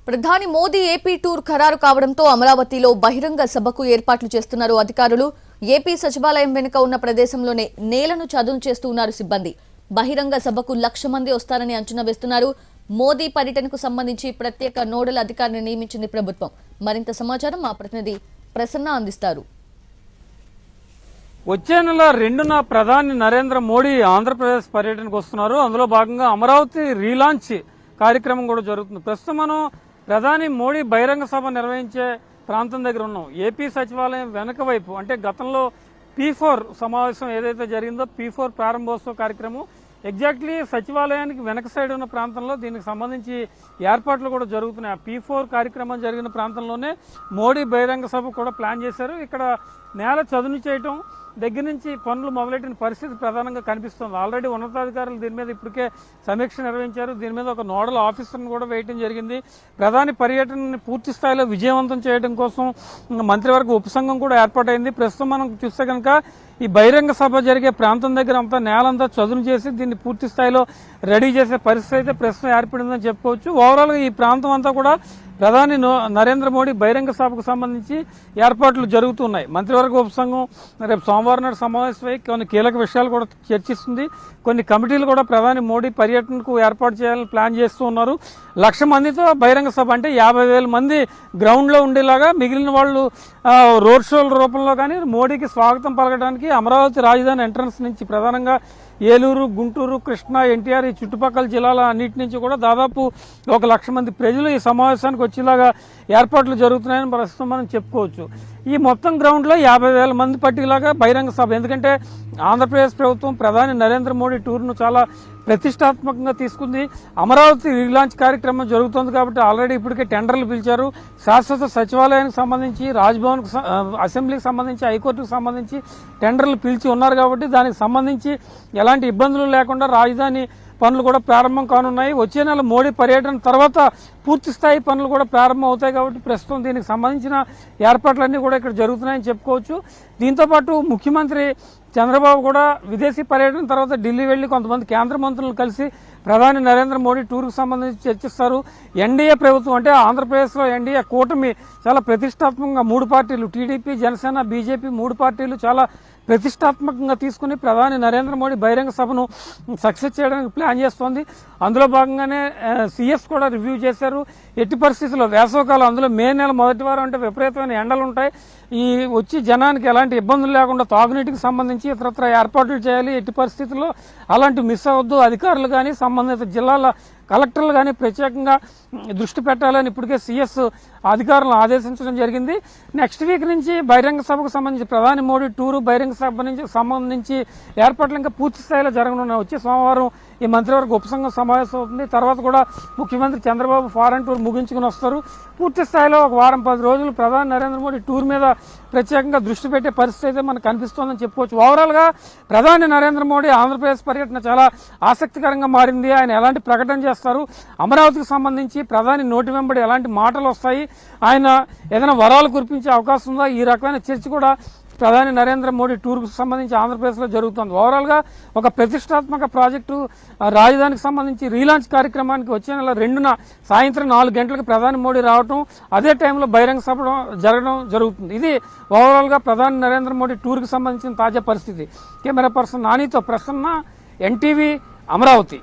ప్రధాని Modi AP tour ఖరారు కావడంతో అమరావతిలో బహిరంగ సభకు ఏర్పాట్లు చేస్తున్నారు అధికారులు. ఏపీ సచివాలయం వెనుక ఉన్న ప్రదేశంలోనే నేలను చదును చేస్తున్నారు సిబ్బంది. బహిరంగ సభకు 1,00,000 మంది వస్తారని అంచనా వేస్తున్నారు. మోదీ పర్యటనకు సంబంధించి ప్రత్యేక నోడల్ అధికారిని నియమించింది ప్రభుత్వం. మరింత సమాచారం మా ప్రతినిధి ప్రసన్న అందిస్తారు. వచ్చే నెల 2న ప్రధాని నరేంద్ర మోడీ ఆంధ్రప్రదేశ్ పర్యటనకు వస్తున్నారు. అందులో భాగంగా అమరావతి రీలాంచ్ కార్యక్రమం కూడా జరుగుతుంది. ప్రస్తుతం మనం ప్రధాని మోడీ బహిరంగ సభ నిర్వహించే ప్రాంతం దగ్గర ఉన్నాం. ఏపీ సచివాలయం వెనక వైపు, అంటే గతంలో P4 సమావేశం ఏదైతే జరిగిందో P4 ప్రారంభోత్సవ కార్యక్రమం ఎగ్జాక్ట్లీ సచివాలయానికి వెనక సైడ్ ఉన్న ప్రాంతంలో దీనికి సంబంధించి ఏర్పాట్లు కూడా జరుగుతున్నాయి. ఆ P4 కార్యక్రమం జరిగిన ప్రాంతంలోనే మోడీ బహిరంగ సభ కూడా ప్లాన్ చేశారు. ఇక్కడ నేల చదును చేయటం దగ్గర నుంచి పనులు మొదలెట్టిన పరిస్థితి ప్రధానంగా కనిపిస్తుంది. ఆల్రెడీ ఉన్నతాధికారులు దీని మీద ఇప్పటికే సమీక్ష నిర్వహించారు. దీని మీద ఒక నోడల్ ఆఫీసర్ను కూడా వేయడం జరిగింది. ప్రధాని పర్యటనని పూర్తి స్థాయిలో విజయవంతం చేయడం కోసం మంత్రివర్గ ఉపసంఘం కూడా ఏర్పాటైంది. ప్రస్తుతం మనం చూస్తే కనుక ఈ బహిరంగ సభ జరిగే ప్రాంతం దగ్గర అంతా నేలంతా చదును చేసి దీన్ని పూర్తి స్థాయిలో రెడీ చేసే పరిస్థితి అయితే ప్రస్తుతం ఏర్పడిందని చెప్పుకోవచ్చు. ఓవరాల్గా ఈ ప్రాంతం అంతా కూడా ప్రధాని నరేంద్ర మోడీ బహిరంగ సభకు సంబంధించి ఏర్పాట్లు జరుగుతున్నాయి. మంత్రివర్గ ఉపసంఘం రేపు సోమవారం నాడు సమావేశమై కొన్ని కీలక విషయాలు కూడా చర్చిస్తుంది. కొన్ని కమిటీలు కూడా ప్రధాని మోడీ పర్యటనకు ఏర్పాటు చేయాలని ప్లాన్ చేస్తూ ఉన్నారు. 1,00,000 మందితో బహిరంగ సభ, అంటే 50,000 మంది గ్రౌండ్లో ఉండేలాగా, మిగిలిన వాళ్ళు రోడ్ షోల రూపంలో కానీ మోడీకి స్వాగతం పలకడానికి అమరావతి రాజధాని ఎంట్రన్స్ నుంచి ప్రధానంగా ఏలూరు, గుంటూరు, కృష్ణా, ఎన్టీఆర్ ఈ చుట్టుపక్కల జిల్లాల అన్నిటి నుంచి కూడా దాదాపు 1,00,000 మంది ప్రజలు ఈ సమావేశానికి వచ్చేలాగా ఏర్పాట్లు జరుగుతున్నాయని ప్రస్తుతం మనం చెప్పుకోవచ్చు. ఈ మొత్తం గ్రౌండ్లో 50,000 మంది పట్టిలాగా బహిరంగ సభ. ఎందుకంటే ఆంధ్రప్రదేశ్ ప్రభుత్వం ప్రధాని నరేంద్ర మోడీ టూర్ను చాలా ప్రతిష్టాత్మకంగా తీసుకుంది. అమరావతి రీలాంచ్ కార్యక్రమం జరుగుతోంది కాబట్టి ఆల్రెడీ ఇప్పటికే టెండర్లు పిలిచారు. శాశ్వత సచివాలయానికి సంబంధించి, రాజ్భవన్కు, అసెంబ్లీకి సంబంధించి, హైకోర్టుకు సంబంధించి టెండర్లు పిలిచి ఉన్నారు కాబట్టి దానికి సంబంధించి ఎలాంటి ఇబ్బందులు లేకుండా రాజధాని పనులు కూడా ప్రారంభం కానున్నాయి. వచ్చే నెల మోడీ పర్యటన తర్వాత పూర్తి స్థాయి పనులు కూడా ప్రారంభం అవుతాయి కాబట్టి ప్రస్తుతం దీనికి సంబంధించిన ఏర్పాట్లన్నీ కూడా ఇక్కడ జరుగుతున్నాయని చెప్పుకోవచ్చు. దీంతోపాటు ముఖ్యమంత్రి చంద్రబాబు కూడా విదేశీ పర్యటన తర్వాత ఢిల్లీ వెళ్లి కొంతమంది కేంద్ర మంత్రులను కలిసి ప్రధాని నరేంద్ర మోడీ టూర్కు సంబంధించి చర్చిస్తారు. ఎన్డీఏ ప్రభుత్వం, అంటే ఆంధ్రప్రదేశ్లో ఎన్డీఏ కూటమి చాలా ప్రతిష్టాత్మకంగా 3 పార్టీలు, టీడీపీ, జనసేన, బీజేపీ 3 పార్టీలు చాలా ప్రతిష్టాత్మకంగా తీసుకుని ప్రధాని నరేంద్ర మోడీ బహిరంగ సభను సక్సెస్ చేయడానికి ప్లాన్ చేస్తోంది. అందులో భాగంగానే సీఎస్ కూడా రివ్యూ చేశారు. ఎట్టి పరిస్థితుల్లో వేసవకాలం, అందులో మే నెల మొదటి వారం అంటే విపరీతమైన ఎండలు ఉంటాయి. ఈ వచ్చి జనానికి ఎలాంటి ఇబ్బందులు లేకుండా తాగునీటికి సంబంధించి ఇతరత్ర ఏర్పాట్లు చేయాలి. ఎట్టి పరిస్థితుల్లో అలాంటి మిస్ అవ్వద్దు. అధికారులు కానీ సంబంధిత జిల్లాల కలెక్టర్లు కానీ ప్రత్యేకంగా దృష్టి పెట్టాలని ఇప్పటికే సీఎస్ అధికారులను ఆదేశించడం జరిగింది. నెక్స్ట్ వీక్ నుంచి బహిరంగ సభకు సంబంధించి ప్రధాని మోడీ టూరు బహిరంగ సభ నుంచి సంబంధించి ఏర్పాట్లు ఇంకా పూర్తి స్థాయిలో జరగనున్నాయి. వచ్చే సోమవారం ఈ మంత్రివర్గ ఉపసంఘం సమావేశం అవుతుంది. తర్వాత కూడా ముఖ్యమంత్రి చంద్రబాబు ఫారెన్ టూర్ ముగించుకుని వస్తారు. పూర్తి స్థాయిలో ఒక వారం 10 రోజులు ప్రధాని నరేంద్ర మోడీ టూర్ మీద ప్రత్యేకంగా దృష్టి పెట్టే పరిస్థితి అయితే మనకు కనిపిస్తోందని చెప్పుకోవచ్చు. ఓవరాల్గా ప్రధాని నరేంద్ర మోడీ ఆంధ్రప్రదేశ్ పర్యటన చాలా ఆసక్తికరంగా మారింది. ఆయన ఎలాంటి ప్రకటన చేస్తారు, అమరావతికి సంబంధించి ప్రధాని నోటి వెంబడి ఎలాంటి మాటలు వస్తాయి, ఆయన ఏదైనా వరాలు కురిపించే అవకాశం ఉందా, ఈ రకమైన చర్చ కూడా ప్రధాని నరేంద్ర మోడీ టూర్కు సంబంధించి ఆంధ్రప్రదేశ్లో జరుగుతుంది. ఓవరాల్గా ఒక ప్రతిష్టాత్మక ప్రాజెక్టు రాజధానికి సంబంధించి రీలాంచ్ కార్యక్రమానికి వచ్చే నెల 2న సాయంత్రం 4 గంటలకు ప్రధాని మోడీ రావడం, అదే టైంలో బహిరంగ సభ జరగడం జరుగుతుంది. ఇది ఓవరాల్గా ప్రధాని నరేంద్ర మోడీ టూర్కి సంబంధించిన తాజా పరిస్థితి. కెమెరా పర్సన్ నానితో ప్రసన్న, ఎన్టీవీ, అమరావతి.